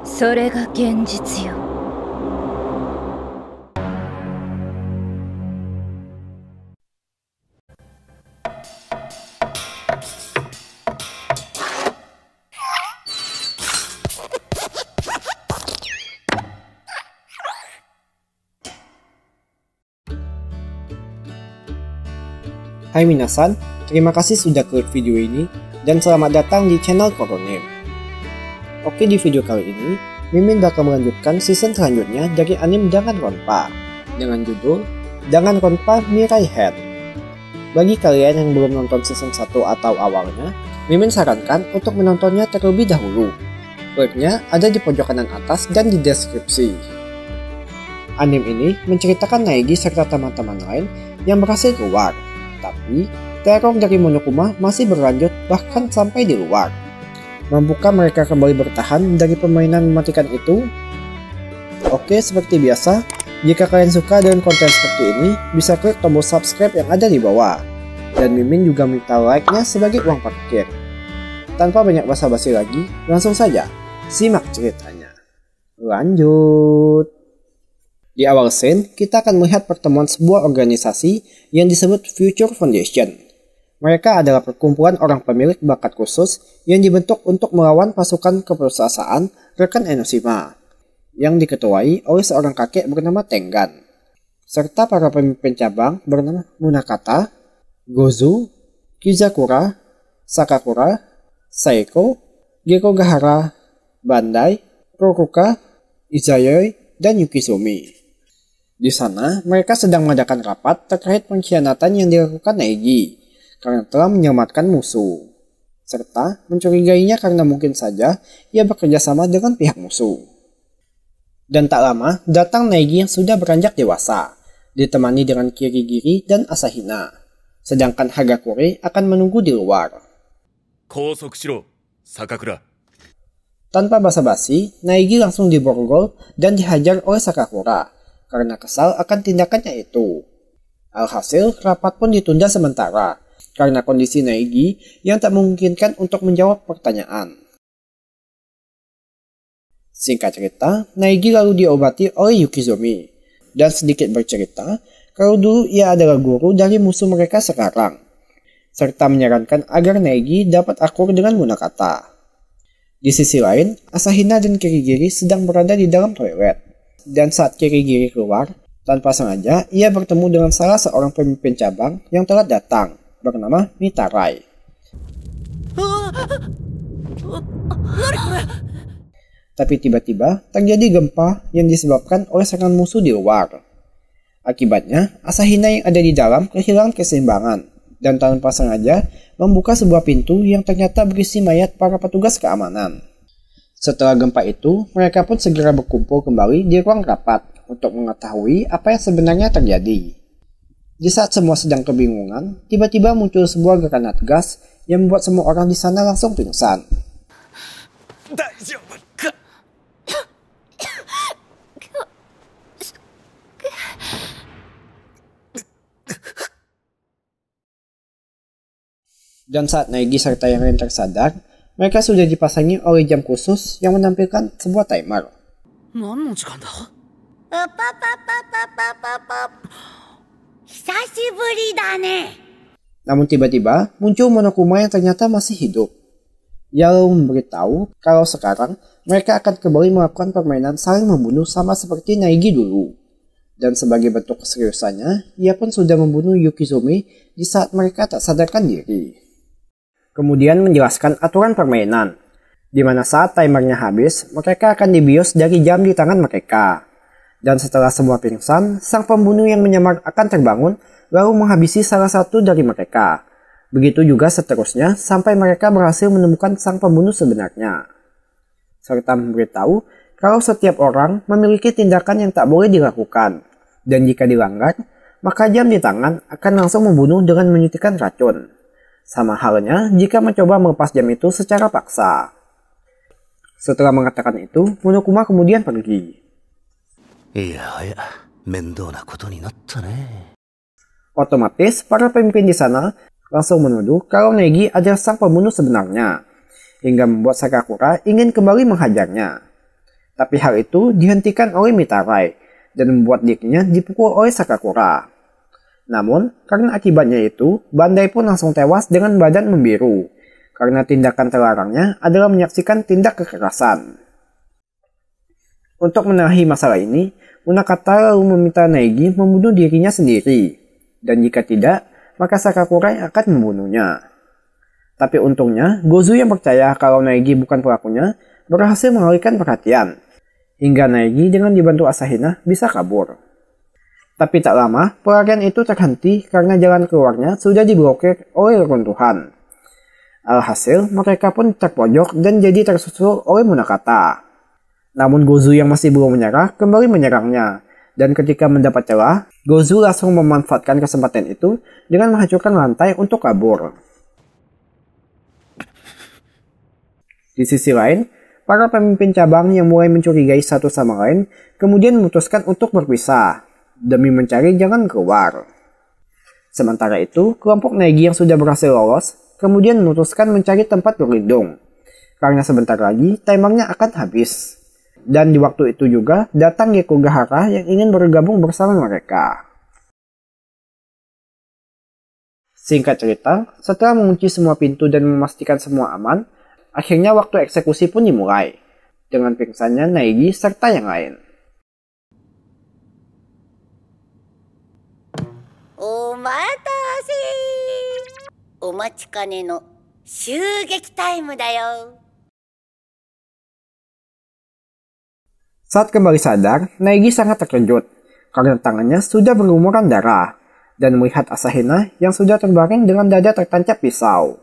それが現実よ。Hai minasan, terima kasih sudah klik video ini dan selamat datang di channel Koronem. Oke, di video kali ini Mimin bakal melanjutkan season selanjutnya dari anime Danganronpa dengan judul Danganronpa Mirai Head. Bagi kalian yang belum nonton season 1 atau awalnya, Mimin sarankan untuk menontonnya terlebih dahulu. Linknya ada di pojok kanan atas dan di deskripsi. Anime ini menceritakan Naegi serta teman-teman lain yang berhasil keluar. Tapi, teror dari Monokuma masih berlanjut bahkan sampai di luar. Mampukah mereka kembali bertahan dari permainan mematikan itu? Oke, seperti biasa, jika kalian suka dengan konten seperti ini, bisa klik tombol subscribe yang ada di bawah. Dan Mimin juga minta like-nya sebagai uang parkir. Tanpa banyak basa-basi lagi, langsung saja, simak ceritanya. Lanjut! Di awal scene, kita akan melihat pertemuan sebuah organisasi yang disebut Future Foundation. Mereka adalah perkumpulan orang pemilik bakat khusus yang dibentuk untuk melawan pasukan keperusahaan rekan Enoshima, yang diketuai oleh seorang kakek bernama Tengan, serta para pemimpin cabang bernama Munakata, Gozu, Kizakura, Sakakura, Saeko, Gekogahara, Bandai, Rokuka, Izayoi, dan Yukizumi. Di sana, mereka sedang mengadakan rapat terkait pengkhianatan yang dilakukan Naegi karena telah menyelamatkan musuh, serta mencurigainya karena mungkin saja ia bekerja sama dengan pihak musuh. Dan tak lama, datang Naegi yang sudah beranjak dewasa, ditemani dengan Kirigiri dan Asahina, sedangkan Hagakure akan menunggu di luar. Tanpa basa-basi, Naegi langsung diborgol dan dihajar oleh Sakakura karena kesal akan tindakannya itu. Alhasil, rapat pun ditunda sementara karena kondisi Naegi yang tak memungkinkan untuk menjawab pertanyaan. Singkat cerita, Naegi lalu diobati oleh Yukizumi dan sedikit bercerita kalau dulu ia adalah guru dari musuh mereka sekarang, serta menyarankan agar Naegi dapat akur dengan Munakata. Di sisi lain, Asahina dan Kirigiri sedang berada di dalam toilet. Dan saat Kirigiri keluar, tanpa sengaja ia bertemu dengan salah seorang pemimpin cabang yang telah datang, bernama Mitarai. Tapi tiba-tiba terjadi gempa yang disebabkan oleh serangan musuh di luar. Akibatnya, Asahina yang ada di dalam kehilangan keseimbangan dan tanpa sengaja membuka sebuah pintu yang ternyata berisi mayat para petugas keamanan. Setelah gempa itu, mereka pun segera berkumpul kembali di ruang rapat untuk mengetahui apa yang sebenarnya terjadi. Di saat semua sedang kebingungan, tiba-tiba muncul sebuah granat gas yang membuat semua orang di sana langsung pingsan. Dan saat Naegi serta yang lain tersadar, mereka sudah dipasangi oleh jam khusus yang menampilkan sebuah timer. Namun tiba-tiba muncul Monokuma yang ternyata masih hidup. Ia lalu memberitahu kalau sekarang mereka akan kembali melakukan permainan saling membunuh sama seperti Naegi dulu. Dan sebagai bentuk keseriusannya, ia pun sudah membunuh Yukizumi di saat mereka tak sadarkan diri. Kemudian menjelaskan aturan permainan, di mana saat timernya habis, mereka akan dibius dari jam di tangan mereka. Dan setelah semua pingsan, sang pembunuh yang menyamar akan terbangun, lalu menghabisi salah satu dari mereka. Begitu juga seterusnya, sampai mereka berhasil menemukan sang pembunuh sebenarnya. Serta memberitahu kalau setiap orang memiliki tindakan yang tak boleh dilakukan, dan jika dilanggar, maka jam di tangan akan langsung membunuh dengan menyuntikkan racun. Sama halnya jika mencoba melepas jam itu secara paksa. Setelah mengatakan itu, Monokuma kemudian pergi. Otomatis, para pemimpin di sana langsung menuduh kalau Neji adalah sang pembunuh sebenarnya, hingga membuat Sakakura ingin kembali menghajarnya. Tapi hal itu dihentikan oleh Mitarai, dan membuat dirinya dipukul oleh Sakakura. Namun, karena akibatnya itu, Bandai pun langsung tewas dengan badan membiru, karena tindakan terlarangnya adalah menyaksikan tindak kekerasan. Untuk menahi masalah ini, Munakata lalu meminta Neji membunuh dirinya sendiri, dan jika tidak, maka Sakakura yang akan membunuhnya. Tapi untungnya, Gozu yang percaya kalau Neji bukan pelakunya, berhasil mengalihkan perhatian, hingga Neji dengan dibantu Asahina bisa kabur. Tapi tak lama, pelarian itu terhenti karena jalan keluarnya sudah diblokir oleh reruntuhan. Alhasil, mereka pun terpojok dan jadi tersusul oleh Munakata. Namun Gozu yang masih belum menyerah kembali menyerangnya, dan ketika mendapat celah, Gozu langsung memanfaatkan kesempatan itu dengan menghancurkan lantai untuk kabur. Di sisi lain, para pemimpin cabang yang mulai mencurigai satu sama lain kemudian memutuskan untuk berpisah demi mencari jalan keluar. Sementara itu, kelompok Neji yang sudah berhasil lolos kemudian memutuskan mencari tempat berlindung, karena sebentar lagi timernya akan habis. Dan di waktu itu juga datang Gekugahara yang ingin bergabung bersama mereka. Singkat cerita, setelah mengunci semua pintu dan memastikan semua aman, akhirnya waktu eksekusi pun dimulai, dengan pingsannya Neji serta yang lain. Omatase! Omachikane no shūgeki time da yo. Saat kembali sadar, Neji sangat terkejut karena tangannya sudah berlumuran darah dan melihat Asahina yang sudah terbaring dengan dada tertancap pisau.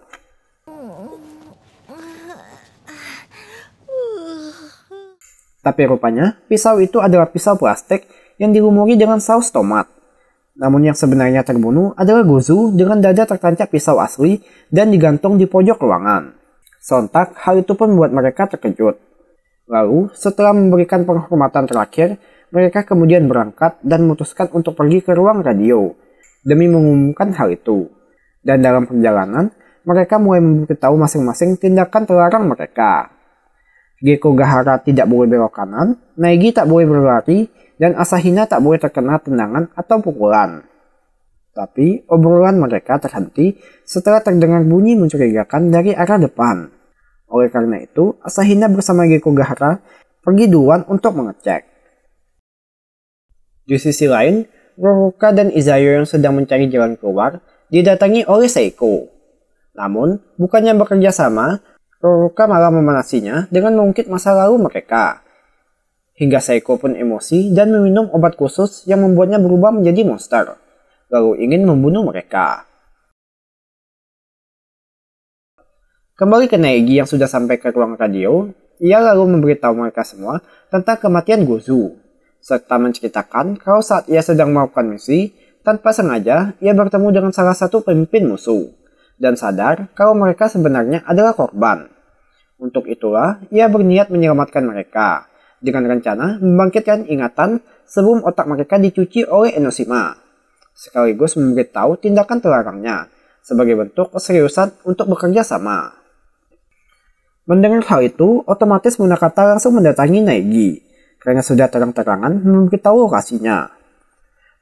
Tapi rupanya pisau itu adalah pisau plastik yang dilumuri dengan saus tomat. Namun yang sebenarnya terbunuh adalah Gozu dengan dada tertancap pisau asli dan digantung di pojok ruangan. Sontak hal itu pun membuat mereka terkejut. Lalu, setelah memberikan penghormatan terakhir, mereka kemudian berangkat dan memutuskan untuk pergi ke ruang radio demi mengumumkan hal itu. Dan dalam perjalanan, mereka mulai memberitahu masing-masing tindakan terlarang mereka. Gekugahara tidak boleh belok kanan, Neji tak boleh berlari, dan Asahina tak boleh terkena tendangan atau pukulan. Tapi, obrolan mereka terhenti setelah terdengar bunyi mencurigakan dari arah depan. Oleh karena itu, Asahina bersama Gekugahara pergi duluan untuk mengecek. Di sisi lain, Roruka dan Izayo yang sedang mencari jalan keluar didatangi oleh Seiko. Namun, bukannya bekerja sama, Roruka malah memanasinya dengan mengungkit masa lalu mereka. Hingga Seiko pun emosi dan meminum obat khusus yang membuatnya berubah menjadi monster, lalu ingin membunuh mereka. Kembali ke Neji yang sudah sampai ke ruang radio, ia lalu memberitahu mereka semua tentang kematian Gozu, serta menceritakan kalau saat ia sedang melakukan misi, tanpa sengaja ia bertemu dengan salah satu pemimpin musuh, dan sadar kalau mereka sebenarnya adalah korban. Untuk itulah, ia berniat menyelamatkan mereka, dengan rencana membangkitkan ingatan sebelum otak mereka dicuci oleh Enoshima, sekaligus memberitahu tindakan terlarangnya, sebagai bentuk keseriusan untuk bekerja sama. Mendengar hal itu, otomatis Munakata langsung mendatangi Neji, karena sudah terang-terangan memberitahu lokasinya.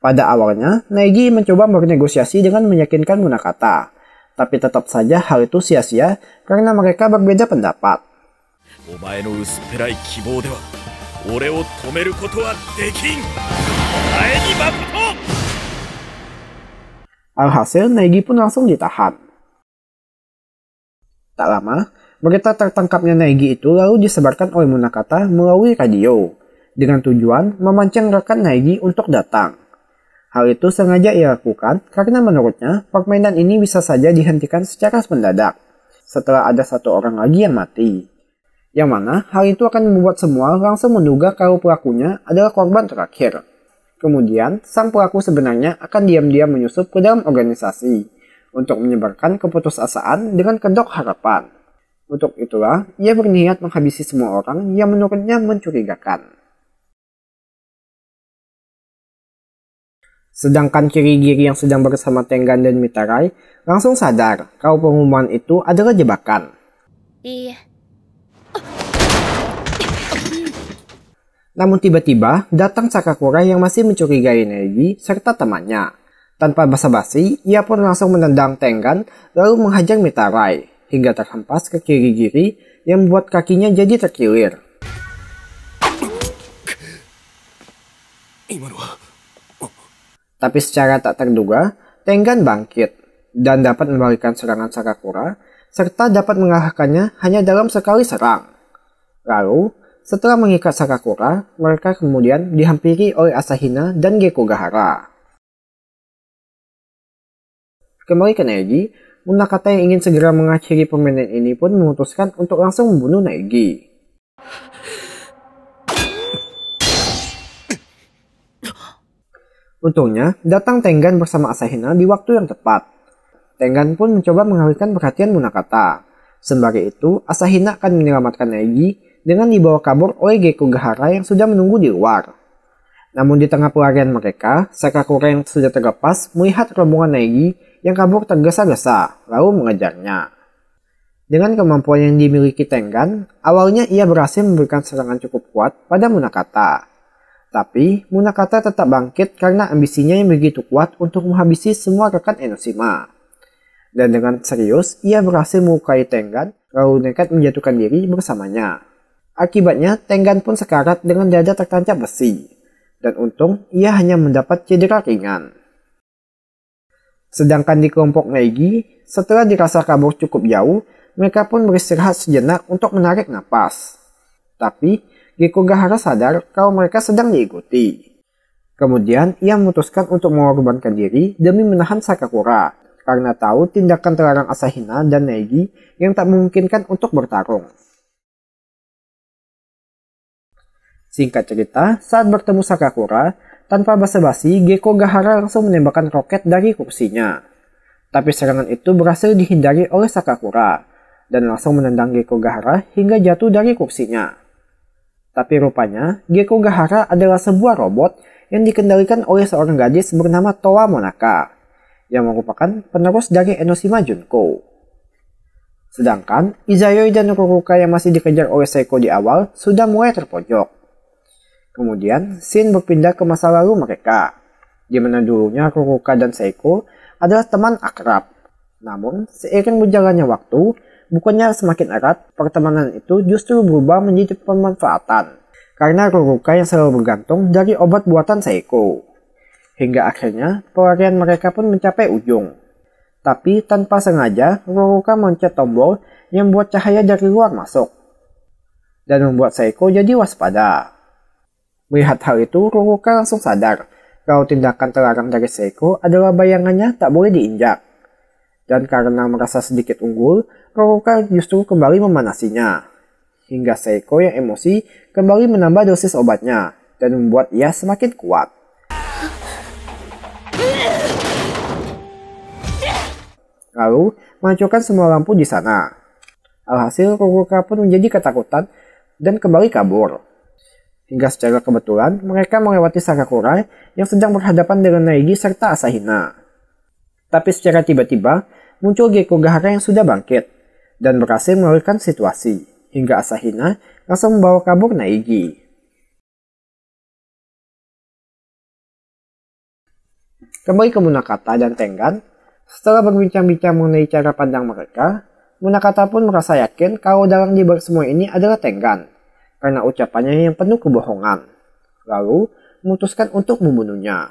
Pada awalnya, Neji mencoba bernegosiasi dengan meyakinkan Munakata, tapi tetap saja hal itu sia-sia karena mereka berbeda pendapat. Alhasil, Neji pun langsung ditahan. Tak lama, berita tertangkapnya Neji itu lalu disebarkan oleh Munakata melalui radio, dengan tujuan memancing rekan Neji untuk datang. Hal itu sengaja ia lakukan karena menurutnya permainan ini bisa saja dihentikan secara mendadak, setelah ada satu orang lagi yang mati. Yang mana hal itu akan membuat semua langsung menduga kalau pelakunya adalah korban terakhir. Kemudian, sang pelaku sebenarnya akan diam-diam menyusup ke dalam organisasi untuk menyebarkan keputusasaan dengan kedok harapan. Untuk itulah, ia berniat menghabisi semua orang yang menurutnya mencurigakan. Sedangkan Kirigiri yang sedang bersama Tengan dan Mitarai langsung sadar kalau pengumuman itu adalah jebakan. Iya. Namun tiba-tiba datang Sakakura yang masih mencurigai Neji serta temannya. Tanpa basa-basi, ia pun langsung menendang Tengan lalu menghajar Mitarai hingga terhempas ke Kirigiri yang membuat kakinya jadi terkilir. Tapi secara tak terduga, Tengan bangkit dan dapat membalikan serangan Sakakura serta dapat mengalahkannya hanya dalam sekali serang. Lalu, setelah mengikat Sakakura, mereka kemudian dihampiri oleh Asahina dan Gekogahara. Kembali ke Neji, Munakata yang ingin segera mengakhiri permainan ini pun memutuskan untuk langsung membunuh Neji. Untungnya, datang Tengan bersama Asahina di waktu yang tepat. Tengan pun mencoba mengalihkan perhatian Munakata. Sembari itu, Asahina akan menyelamatkan Neji dengan dibawa kabur oleh Gekogahara yang sudah menunggu di luar. Namun di tengah pelarian mereka, Sakakura yang sudah terlepas melihat rombongan Neji yang kabur tergesa-gesa, lalu mengejarnya. Dengan kemampuan yang dimiliki Tengan, awalnya ia berhasil memberikan serangan cukup kuat pada Munakata. Tapi, Munakata tetap bangkit karena ambisinya yang begitu kuat untuk menghabisi semua rekan Enoshima. Dan dengan serius, ia berhasil melukai Tengan, lalu nekat menjatuhkan diri bersamanya. Akibatnya, Tengan pun sekarat dengan dada tertancap besi. Dan untung, ia hanya mendapat cedera ringan. Sedangkan di kelompok Neji, setelah dirasa kabur cukup jauh, mereka pun beristirahat sejenak untuk menarik napas. Tapi, Gekogahara sadar kalau mereka sedang diikuti. Kemudian ia memutuskan untuk mengorbankan diri demi menahan Sakakura, karena tahu tindakan terlarang Asahina dan Neji yang tak memungkinkan untuk bertarung. Singkat cerita, saat bertemu Sakakura, tanpa basa-basi Gekogahara langsung menembakkan roket dari kursinya. Tapi serangan itu berhasil dihindari oleh Sakakura, dan langsung menendang Gekogahara hingga jatuh dari kursinya. Tapi rupanya, Gekogahara adalah sebuah robot yang dikendalikan oleh seorang gadis bernama Towa Monaka, yang merupakan penerus dari Enoshima Junko. Sedangkan, Izayoi dan Ruruka yang masih dikejar oleh Seiko di awal sudah mulai terpojok. Kemudian, scene berpindah ke masa lalu mereka, di mana dulunya Ruruka dan Seiko adalah teman akrab. Namun, seiring berjalannya waktu, bukannya semakin erat, pertemanan itu justru berubah menjadi pemanfaatan. Karena Ruruka yang selalu bergantung dari obat buatan Seiko. Hingga akhirnya, pelarian mereka pun mencapai ujung. Tapi tanpa sengaja, Ruruka mencet tombol yang membuat cahaya dari luar masuk. Dan membuat Seiko jadi waspada. Melihat hal itu, Ruruka langsung sadar kalau tindakan terlarang dari Seiko adalah bayangannya tak boleh diinjak. Dan karena merasa sedikit unggul, Ruruka justru kembali memanasinya. Hingga Seiko yang emosi kembali menambah dosis obatnya dan membuat ia semakin kuat. Lalu menghancurkan semua lampu di sana. Alhasil Ruruka pun menjadi ketakutan dan kembali kabur. Hingga secara kebetulan mereka melewati Sakakura yang sedang berhadapan dengan Neji serta Asahina. Tapi secara tiba-tiba, muncul Gekogahara yang sudah bangkit, dan berhasil mengalihkan situasi, hingga Asahina langsung membawa kabur Neji. Kembali ke Munakata dan Tengan, setelah berbincang-bincang mengenai cara pandang mereka, Munakata pun merasa yakin kalau dalang di balik semua ini adalah Tengan, karena ucapannya yang penuh kebohongan. Lalu, memutuskan untuk membunuhnya.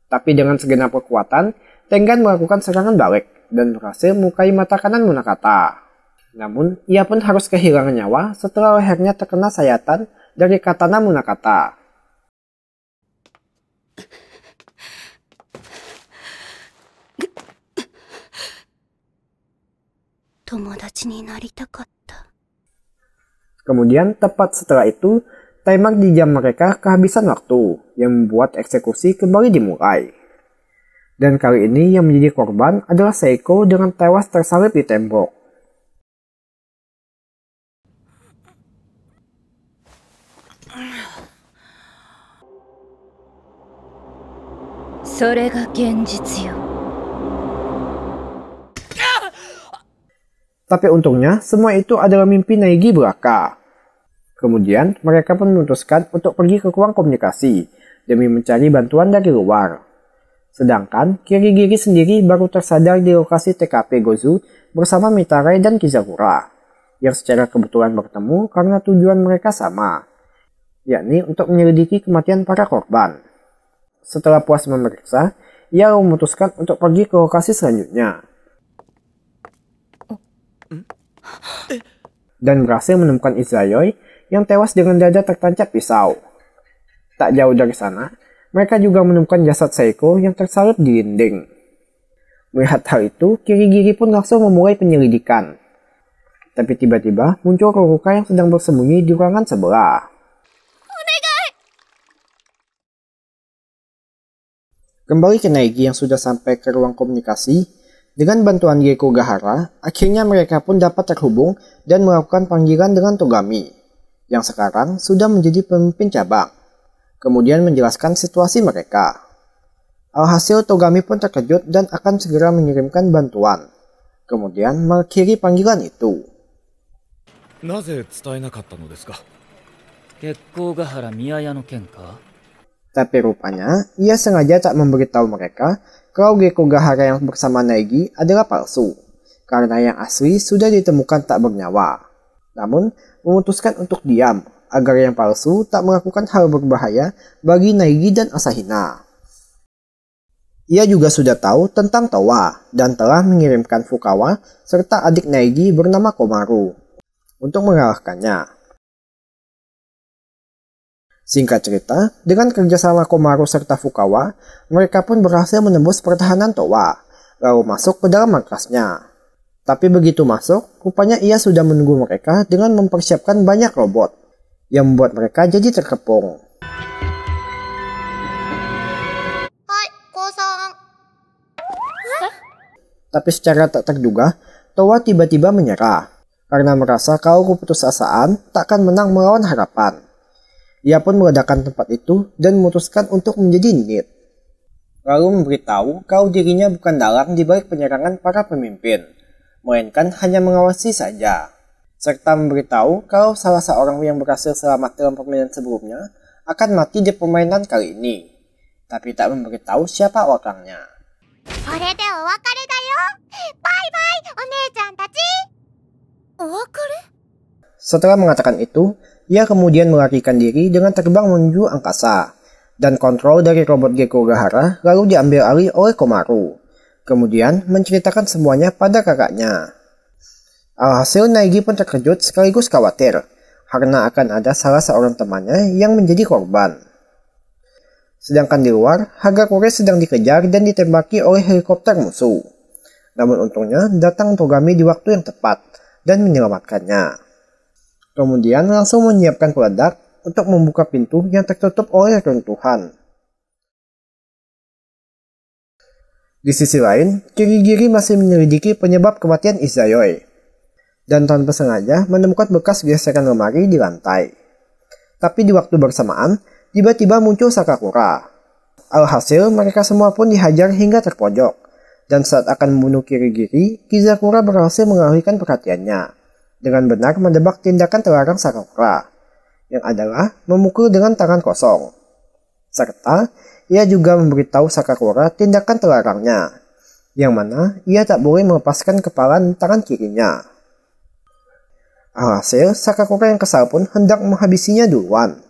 Tapi dengan segenap kekuatan, Tengan melakukan serangan balik dan berhasil melukai mata kanan Munakata. Namun, ia pun harus kehilangan nyawa setelah lehernya terkena sayatan dari katana Munakata. Kemudian, tepat setelah itu, timer di jam mereka kehabisan waktu, yang membuat eksekusi kembali dimulai. Dan kali ini yang menjadi korban adalah Seiko dengan tewas tersalib di tembok. それが現実よ。 Tapi untungnya, semua itu adalah mimpi Naegi belaka. Kemudian, mereka pun memutuskan untuk pergi ke ruang komunikasi demi mencari bantuan dari luar. Sedangkan, Kirigiri sendiri baru tersadar di lokasi TKP Gozu bersama Mitarai dan Kizakura, yang secara kebetulan bertemu karena tujuan mereka sama, yakni untuk menyelidiki kematian para korban. Setelah puas memeriksa, ia memutuskan untuk pergi ke lokasi selanjutnya. Dan berhasil menemukan Izayoi yang tewas dengan dada tertancap pisau. Tak jauh dari sana, mereka juga menemukan jasad Seiko yang tersalut di dinding. Melihat hal itu, Kirigiri pun langsung memulai penyelidikan. Tapi tiba-tiba muncul Ruruka yang sedang bersembunyi di ruangan sebelah. Kembali ke Naegi yang sudah sampai ke ruang komunikasi, dengan bantuan Geko Gahara, akhirnya mereka pun dapat terhubung dan melakukan panggilan dengan Togami, yang sekarang sudah menjadi pemimpin cabang. Kemudian menjelaskan situasi mereka. Alhasil Togami pun terkejut dan akan segera mengirimkan bantuan. Kemudian mengakhiri panggilan itu. Tapi rupanya, ia sengaja tak memberitahu mereka kalau Geko Gahara yang bersama Naegi adalah palsu, karena yang asli sudah ditemukan tak bernyawa. Namun, memutuskan untuk diam, agar yang palsu tak melakukan hal berbahaya bagi Naegi dan Asahina. Ia juga sudah tahu tentang Towa, dan telah mengirimkan Fukawa serta adik Naegi bernama Komaru untuk mengalahkannya. Singkat cerita, dengan kerjasama Komaru serta Fukawa, mereka pun berhasil menembus pertahanan Towa, lalu masuk ke dalam markasnya. Tapi begitu masuk, rupanya ia sudah menunggu mereka dengan mempersiapkan banyak robot, yang membuat mereka jadi terkepung. Tapi secara tak terduga, Towa tiba-tiba menyerah, karena merasa kalau keputusasaan takkan menang melawan harapan. Ia pun meledakkan tempat itu dan memutuskan untuk menjadi nit. Lalu memberitahu kalau dirinya bukan dalang di balik penyerangan para pemimpin, melainkan hanya mengawasi saja. Serta memberitahu kalau salah seorang yang berhasil selamat dalam permainan sebelumnya akan mati di permainan kali ini. Tapi tak memberitahu siapa orangnya. Setelah mengatakan itu, ia kemudian melarikan diri dengan terbang menuju angkasa, dan kontrol dari robot Geko Gahara lalu diambil alih oleh Komaru. Kemudian menceritakan semuanya pada kakaknya. Alhasil Naegi pun terkejut sekaligus khawatir, karena akan ada salah seorang temannya yang menjadi korban. Sedangkan di luar, Hagakure sedang dikejar dan ditembaki oleh helikopter musuh. Namun untungnya datang Togami di waktu yang tepat dan menyelamatkannya. Kemudian langsung menyiapkan peledak untuk membuka pintu yang tertutup oleh runtuhan. Di sisi lain, Kirigiri masih menyelidiki penyebab kematian Izayoi, dan tanpa sengaja menemukan bekas gesekan lemari di lantai. Tapi di waktu bersamaan, tiba-tiba muncul Sakakura. Alhasil, mereka semua pun dihajar hingga terpojok, dan saat akan membunuh Kirigiri, Kizakura berhasil mengalihkan perhatiannya dengan benar mendebak tindakan terlarang Sakakura, yang adalah memukul dengan tangan kosong. Serta, ia juga memberitahu Sakakura tindakan terlarangnya, yang mana ia tak boleh melepaskan kepala dan tangan kirinya. Alhasil, Sakakura yang kesal pun hendak menghabisinya duluan.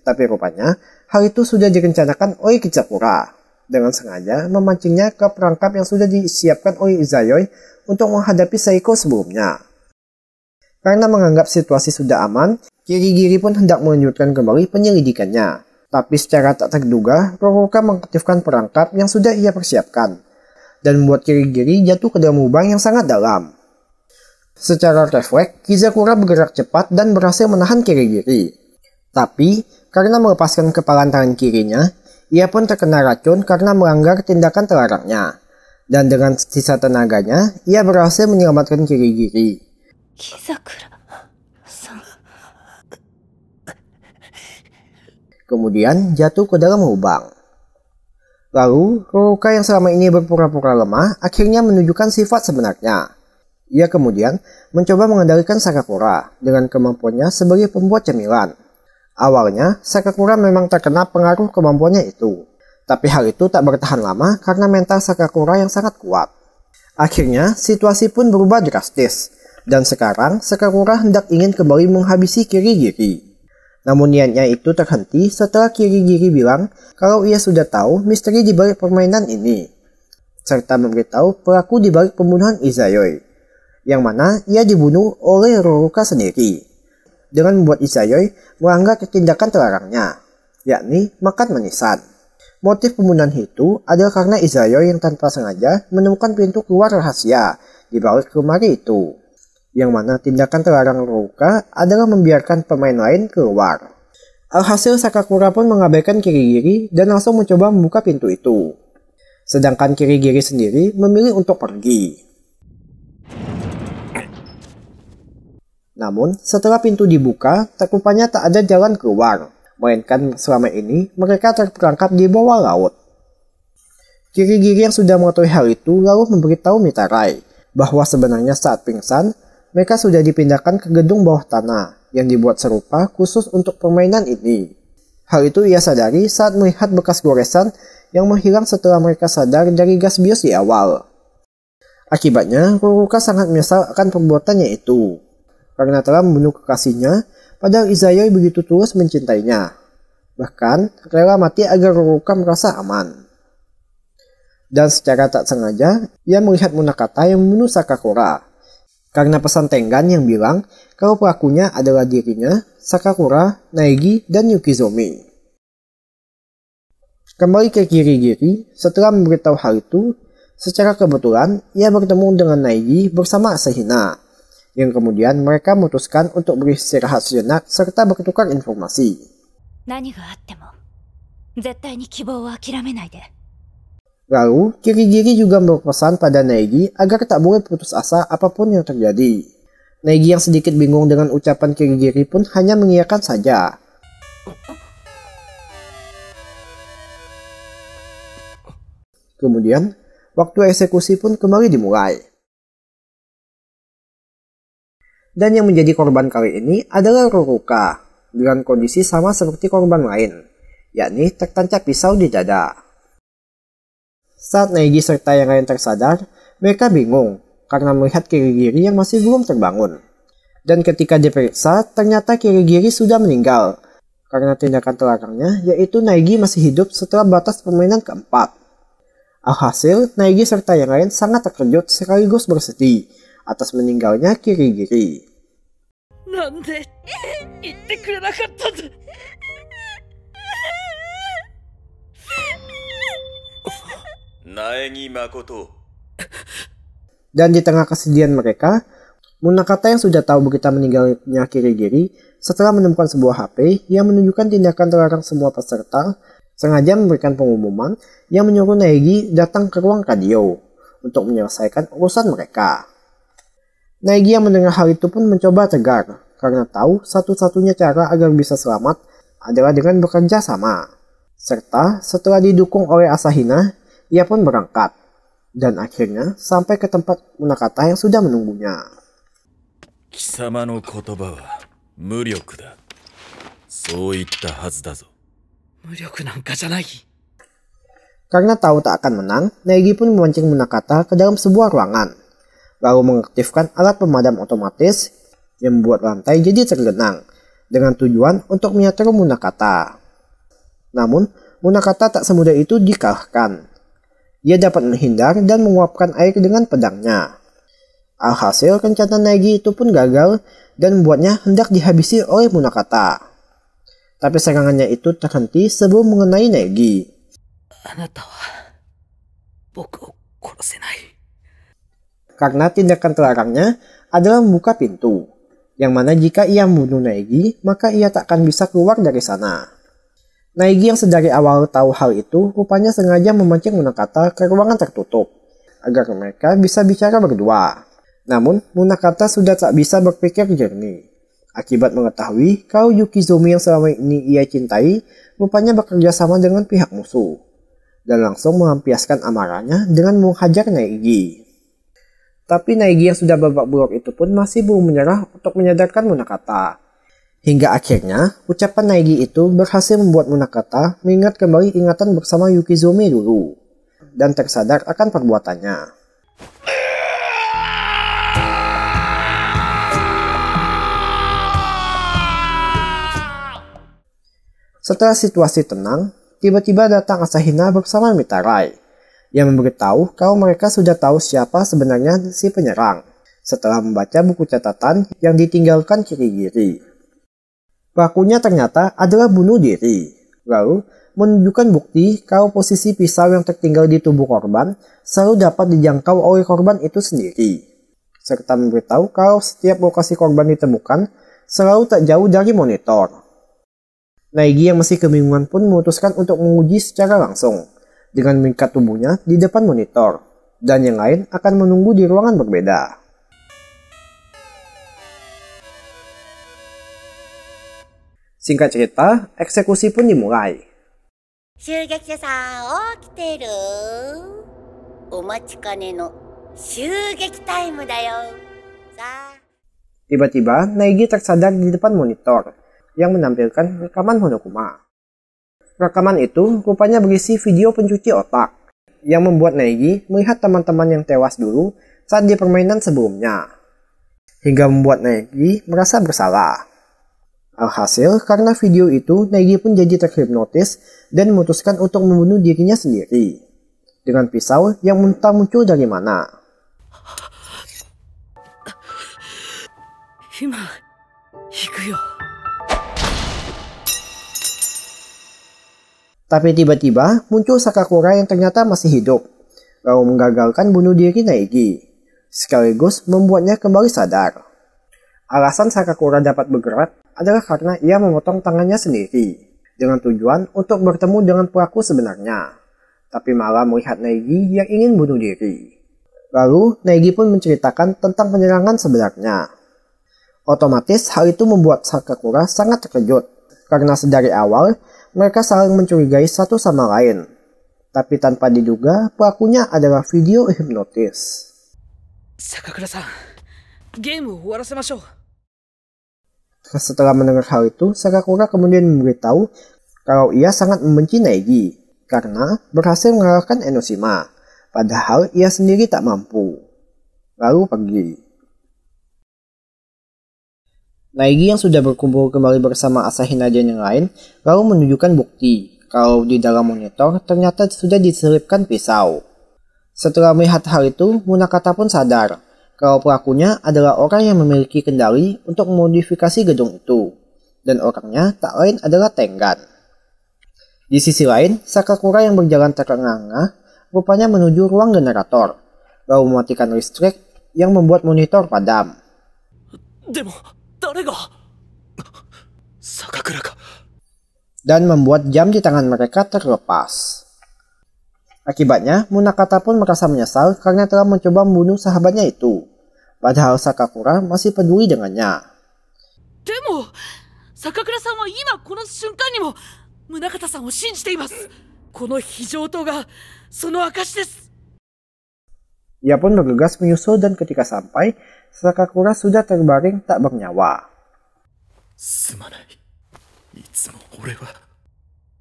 Tapi rupanya, hal itu sudah direncanakan oleh Kizakura, dengan sengaja memancingnya ke perangkap yang sudah disiapkan oleh Izayoi untuk menghadapi Seiko sebelumnya. Karena menganggap situasi sudah aman, Kirigiri pun hendak melanjutkan kembali penyelidikannya. Tapi secara tak terduga, Ruruka mengaktifkan perangkap yang sudah ia persiapkan, dan membuat Kirigiri jatuh ke dalam lubang yang sangat dalam. Secara refleks, Kizakura bergerak cepat dan berhasil menahan Kirigiri. Tapi, karena melepaskan kepala tangan kirinya, ia pun terkena racun karena melanggar tindakan terlarangnya. Dan dengan sisa tenaganya, ia berhasil menyelamatkan Kirigiri. kemudian jatuh ke dalam lubang. Lalu, Ruruka yang selama ini berpura-pura lemah akhirnya menunjukkan sifat sebenarnya. Ia kemudian mencoba mengendalikan Sakakura dengan kemampuannya sebagai pembuat cemilan. Awalnya, Sakakura memang terkena pengaruh kemampuannya itu. Tapi hal itu tak bertahan lama karena mental Sakakura yang sangat kuat. Akhirnya, situasi pun berubah drastis. Dan sekarang, Sakakura hendak ingin kembali menghabisi Kirigiri. Namun niatnya itu terhenti setelah Kirigiri bilang kalau ia sudah tahu misteri di balik permainan ini, serta memberitahu pelaku di balik pembunuhan Izayoi, yang mana ia dibunuh oleh Ruruka sendiri, dengan membuat Izayoi melanggar tindakan terlarangnya, yakni makan manisan. Motif pembunuhan itu adalah karena Izayoi yang tanpa sengaja menemukan pintu keluar rahasia di balik lemari itu, yang mana tindakan terlarang Ruruka adalah membiarkan pemain lain keluar. Alhasil Sakakura pun mengabaikan Kirigiri dan langsung mencoba membuka pintu itu. Sedangkan Kirigiri sendiri memilih untuk pergi. Namun setelah pintu dibuka, rupanya tak ada jalan keluar, melainkan selama ini mereka terperangkap di bawah laut. Kirigiri yang sudah mengetahui hal itu lalu memberitahu Mitarai bahwa sebenarnya saat pingsan, mereka sudah dipindahkan ke gedung bawah tanah yang dibuat serupa khusus untuk permainan ini. Hal itu ia sadari saat melihat bekas goresan yang menghilang setelah mereka sadar dari gas bios di awal. Akibatnya, Ruruka sangat menyesal akan perbuatannya itu, karena telah membunuh kekasihnya, padahal Izayoi begitu tulus mencintainya. Bahkan, rela mati agar Ruruka merasa aman. Dan secara tak sengaja, ia melihat Munakata yang membunuh Sakakura. Karena pesan Tengan yang bilang kalau pelakunya adalah dirinya, Sakakura, Naegi, dan Yukizomi. Kembali ke Kirigiri, setelah memberitahu hal itu, secara kebetulan ia bertemu dengan Naegi bersama Asahina, yang kemudian mereka memutuskan untuk beristirahat sejenak serta bertukar informasi. Lalu, Kirigiri juga berpesan pada Naegi agar tak boleh putus asa apapun yang terjadi. Naegi yang sedikit bingung dengan ucapan Kirigiri pun hanya mengiyakan saja. Kemudian, waktu eksekusi pun kembali dimulai. Dan yang menjadi korban kali ini adalah Ruruka, dengan kondisi sama seperti korban lain, yakni tertancap pisau di dada. Saat Naegi serta yang lain tersadar, mereka bingung karena melihat Kirigiri yang masih belum terbangun. Dan ketika diperiksa, ternyata Kirigiri sudah meninggal karena tindakan terlarangnya, yaitu Naegi masih hidup setelah batas permainan keempat. Alhasil, Naegi serta yang lain sangat terkejut sekaligus bersedih atas meninggalnya Kirigiri. Dan di tengah kesedihan mereka, Munakata yang sudah tahu berita meninggalnya Kirigiri setelah menemukan sebuah HP yang menunjukkan tindakan terlarang semua peserta, sengaja memberikan pengumuman yang menyuruh Naegi datang ke ruang radio untuk menyelesaikan urusan mereka. Naegi yang mendengar hal itu pun mencoba tegar karena tahu satu-satunya cara agar bisa selamat adalah dengan bekerja sama. Serta setelah didukung oleh Asahina, ia pun berangkat, dan akhirnya sampai ke tempat Munakata yang sudah menunggunya. Karena tahu tak akan menang, Naegi pun memancing Munakata ke dalam sebuah ruangan, lalu mengaktifkan alat pemadam otomatis yang membuat lantai jadi tergenang, dengan tujuan untuk menyetrum Munakata. Namun, Munakata tak semudah itu dikalahkan. Ia dapat menghindar dan menguapkan air dengan pedangnya. Alhasil, rencana Naegi itu pun gagal dan membuatnya hendak dihabisi oleh Munakata. Tapi serangannya itu terhenti sebelum mengenai Naegi. Karena tindakan terlarangnya adalah membuka pintu, yang mana jika ia membunuh Naegi, maka ia tak akan bisa keluar dari sana. Naegi yang sedari awal tahu hal itu rupanya sengaja memancing Munakata ke ruangan tertutup agar mereka bisa bicara berdua. Namun Munakata sudah tak bisa berpikir jernih akibat mengetahui kalau Yukizomi yang selama ini ia cintai rupanya bekerja sama dengan pihak musuh dan langsung melampiaskan amarahnya dengan menghajar Naegi. Tapi Naegi yang sudah babak belur itu pun masih belum menyerah untuk menyadarkan Munakata. Hingga akhirnya, ucapan Naegi itu berhasil membuat Munakata mengingat kembali ingatan bersama Yukizumi dulu dan tersadar akan perbuatannya. Setelah situasi tenang, tiba-tiba datang Asahina bersama Mitarai yang memberitahu kalau mereka sudah tahu siapa sebenarnya si penyerang setelah membaca buku catatan yang ditinggalkan Kirigiri. Pelakunya ternyata adalah bunuh diri, lalu menunjukkan bukti kalau posisi pisau yang tertinggal di tubuh korban selalu dapat dijangkau oleh korban itu sendiri, serta memberitahu kalau setiap lokasi korban ditemukan selalu tak jauh dari monitor. Naegi yang masih kebingungan pun memutuskan untuk menguji secara langsung dengan mengikat tubuhnya di depan monitor, dan yang lain akan menunggu di ruangan berbeda. Singkat cerita, eksekusi pun dimulai. 襲撃者さん起きてる？お待ちかねの襲撃タイムだよ。さあ。 Tiba-tiba, Naegi tersadar di depan monitor yang menampilkan rekaman Monokuma. Rekaman itu rupanya berisi video pencuci otak yang membuat Naegi melihat teman-teman yang tewas dulu saat di permainan sebelumnya, hingga membuat Naegi merasa bersalah. Alhasil, karena video itu, Naegi pun jadi terhipnotis dan memutuskan untuk membunuh dirinya sendiri dengan pisau yang entah muncul dari mana. Tapi tiba-tiba muncul Sakakura yang ternyata masih hidup, lalu menggagalkan bunuh diri Naegi, sekaligus membuatnya kembali sadar. Alasan Sakakura dapat bergerak adalah karena ia memotong tangannya sendiri, dengan tujuan untuk bertemu dengan pelaku sebenarnya, tapi malah melihat Naegi yang ingin bunuh diri. Lalu Naegi pun menceritakan tentang penyerangan sebenarnya. Otomatis hal itu membuat Sakakura sangat terkejut, karena sedari awal mereka saling mencurigai satu sama lain. Tapi tanpa diduga, pelakunya adalah video hipnotis. Sakakura-san, gameを終わらせましょう. Setelah mendengar hal itu, Sakakura kemudian memberitahu kalau ia sangat membenci Naegi karena berhasil mengalahkan Enoshima, padahal ia sendiri tak mampu. Lalu pergi. Naegi yang sudah berkumpul kembali bersama Asahina dan yang lain lalu menunjukkan bukti kalau di dalam monitor ternyata sudah diselipkan pisau. Setelah melihat hal itu, Munakata pun sadar kalau pelakunya adalah orang yang memiliki kendali untuk memodifikasi gedung itu, dan orangnya tak lain adalah Tengan. Di sisi lain, Sakakura yang berjalan terengah-engah rupanya menuju ruang generator, lalu mematikan listrik yang membuat monitor padam. Dan membuat jam di tangan mereka terlepas. Akibatnya, Munakata pun merasa menyesal karena telah mencoba membunuh sahabatnya itu, padahal Sakakura masih peduli dengannya. Demo, Sakakura-san wa ima kono shunkan ni mo Munakata-san o shinjite imasu. Kono hijoutou ga sono akashi desu. Ia pun bergegas menyusul dan ketika sampai, Sakakura sudah terbaring tak bernyawa. Sumanai. Itsumo ore wa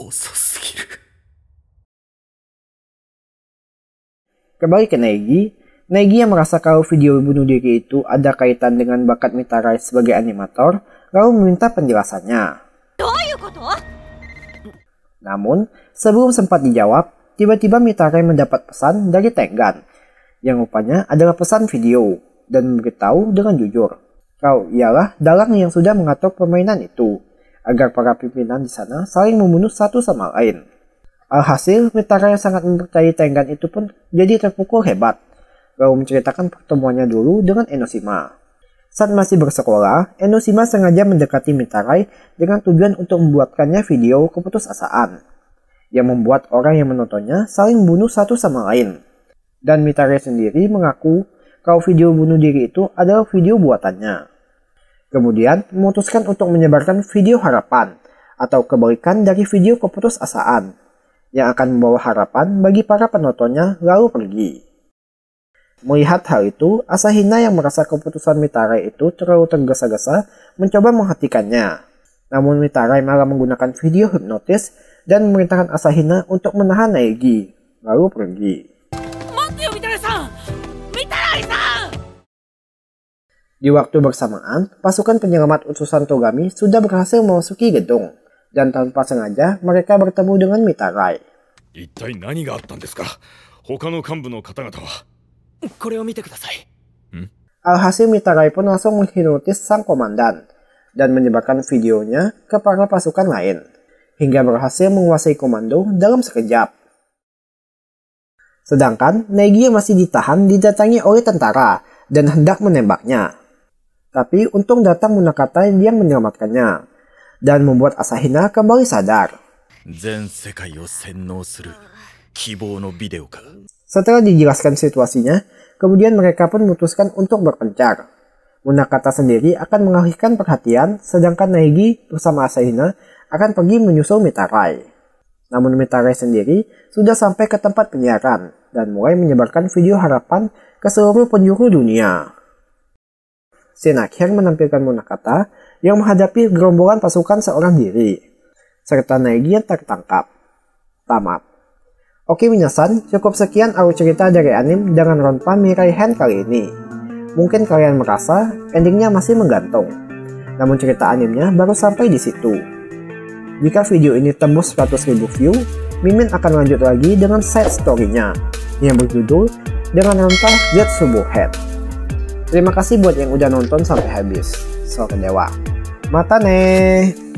ososugiru. Kembali ke Naegi. Naegi yang merasa kalau video bunuh diri itu ada kaitan dengan bakat Mitarai sebagai animator, lalu meminta penjelasannya. Namun, sebelum sempat dijawab, tiba-tiba Mitarai mendapat pesan dari Tengan, yang rupanya adalah pesan video, dan memberitahu dengan jujur kalau ialah dalang yang sudah mengatur permainan itu, agar para pimpinan di sana saling membunuh satu sama lain. Alhasil, Mitarai yang sangat mempercayai Tengan itu pun jadi terpukul hebat, lalu menceritakan pertemuannya dulu dengan Enoshima. Saat masih bersekolah, Enoshima sengaja mendekati Mitarai dengan tujuan untuk membuatkannya video keputusasaan, yang membuat orang yang menontonnya saling membunuh satu sama lain. Dan Mitarai sendiri mengaku kalau video bunuh diri itu adalah video buatannya. Kemudian memutuskan untuk menyebarkan video harapan atau kebalikan dari video keputusasaan yang akan membawa harapan bagi para penontonnya lalu pergi. Melihat hal itu, Asahina yang merasa keputusan Mitarai itu terlalu tergesa-gesa mencoba menghentikannya. Namun Mitarai malah menggunakan video hipnotis dan memerintahkan Asahina untuk menahan Naegi, lalu pergi. Di waktu bersamaan, pasukan penyelamat utusan Togami sudah berhasil memasuki gedung, dan tanpa sengaja mereka bertemu dengan Mitarai. Alhasil Mitarai pun langsung menghipnotis sang komandan dan menyebarkan videonya ke para pasukan lain, hingga berhasil menguasai komando dalam sekejap. Sedangkan Naegi yang masih ditahan didatangi oleh tentara dan hendak menembaknya. Tapi untung datang Munakata yang menyelamatkannya dan membuat Asahina kembali sadar. Setelah dijelaskan situasinya, kemudian mereka pun memutuskan untuk berpencar. Munakata sendiri akan mengalihkan perhatian, sedangkan Naegi bersama Asahina akan pergi menyusul Mitarai. Namun Mitarai sendiri sudah sampai ke tempat penyiaran dan mulai menyebarkan video harapan ke seluruh penjuru dunia. Scene akhir menampilkan Munakata yang menghadapi gerombolan pasukan seorang diri, serta Naegi yang tertangkap. Tamat. Oke minasan, cukup sekian alur cerita dari anime dengan Ronpa Mirai Hand kali ini. Mungkin kalian merasa endingnya masih menggantung, namun cerita animenya baru sampai di situ. Jika video ini tembus 100.000 view, Mimin akan lanjut lagi dengan side story-nya yang berjudul dengan Ronpa Zetsubo Head. Terima kasih buat yang udah nonton sampai habis. Sore Dewa. Mata nih.